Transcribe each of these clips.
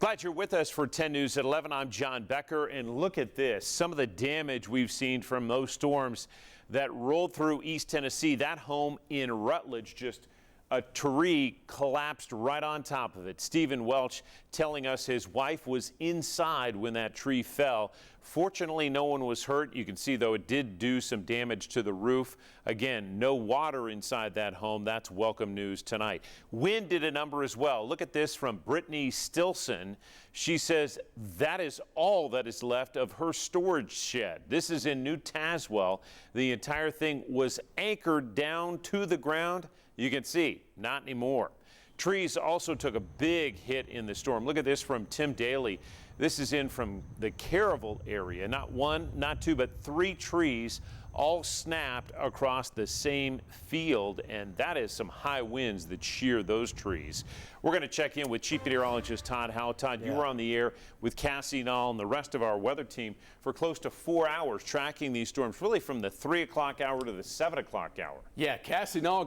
Glad you're with us for 10 News at 11. I'm John Becker, and look at this. Some of the damage we've seen from those storms that rolled through East Tennessee. That home in Rutledge, just a tree collapsed right on top of it. Stephen Welch telling us his wife was inside when that tree fell. Fortunately, no one was hurt. You can see, though, it did do some damage to the roof. Again, no water inside that home. That's welcome news tonight. Wind did a number as well. Look at this from Brittany Stilson. She says that is all that is left of her storage shed. This is in New Tazewell. The entire thing was anchored down to the ground. You can see, not anymore. Trees also took a big hit in the storm. Look at this from Tim Daly. This is in from the Caravel area. Not one, not two, but 3 trees all snapped across the same field, and that is some high winds that shear those trees. We're going to check in with Chief Meteorologist Todd Howe. Todd, you were on the air with Cassie Nall and the rest of our weather team for close to 4 hours tracking these storms, really from the 3 o'clock hour to the 7 o'clock hour. Yeah, Cassie Nall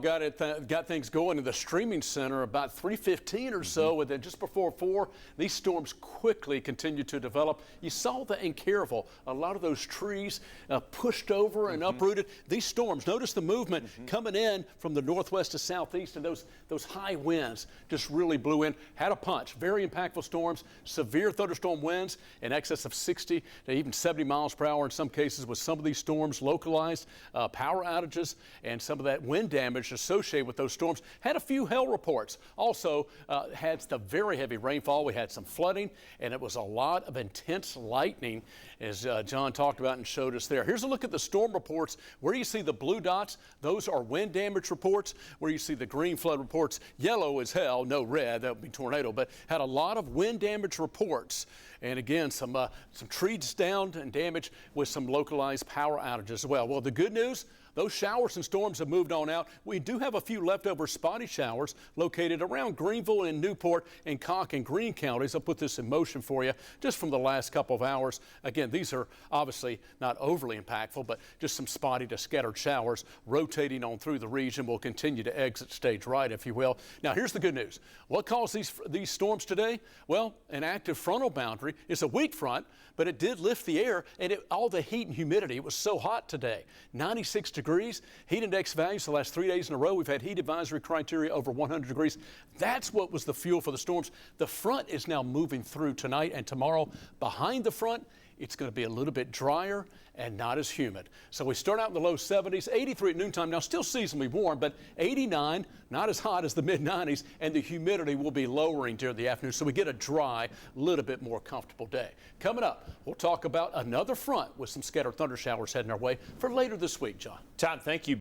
got things going in the streaming center about 3:15 or so, and then just before 4, these storms quickly continued to develop. You saw that in Caravel, a lot of those trees pushed over and uprooted. These storms, notice the movement coming in from the northwest to southeast, and those high winds just really blew in. Had a punch. Very impactful storms. Severe thunderstorm winds in excess of 60 to even 70 miles per hour in some cases with some of these storms. Localized power outages and some of that wind damage associated with those storms. Had a few hail reports. Also had the very heavy rainfall. We had some flooding, and it was a lot of intense lightning, as John talked about and showed us there. Here's a look at the storm reports. Where you see the blue dots, those are wind damage reports. Where you see the green flood reports, yellow is hell, no red, that would be tornado, but had a lot of wind damage reports. And again, some trees down and damage with some localized power outages as well. Well, the good news, those showers and storms have moved on out. We do have a few leftover spotty showers located around Greenville and Newport and Cock and Greene counties. I'll put this in motion for you just from the last couple of hours. Again, these are obviously not overly impactful, but just some spotty to scattered showers rotating on through the region. Will continue to exit stage right, if you will. Now, here's the good news. What caused these storms today? Well, an active frontal boundary. It's a weak front, but it did lift the air, and all the heat and humidity. It was so hot today, 96 degrees. Heat index values the last 3 days in a row. We've had heat advisory criteria over 100 degrees. That's what was the fuel for the storms. The front is now moving through tonight and tomorrow. Behind the front, it's going to be a little bit drier and not as humid. So we start out in the low 70s, 83 at noontime. Now still seasonably warm, but 89, not as hot as the mid 90s, and the humidity will be lowering during the afternoon. So we get a dry, little bit more comfortable day. Coming up, we'll talk about another front with some scattered thunder showers heading our way for later this week, John. Todd, thank you.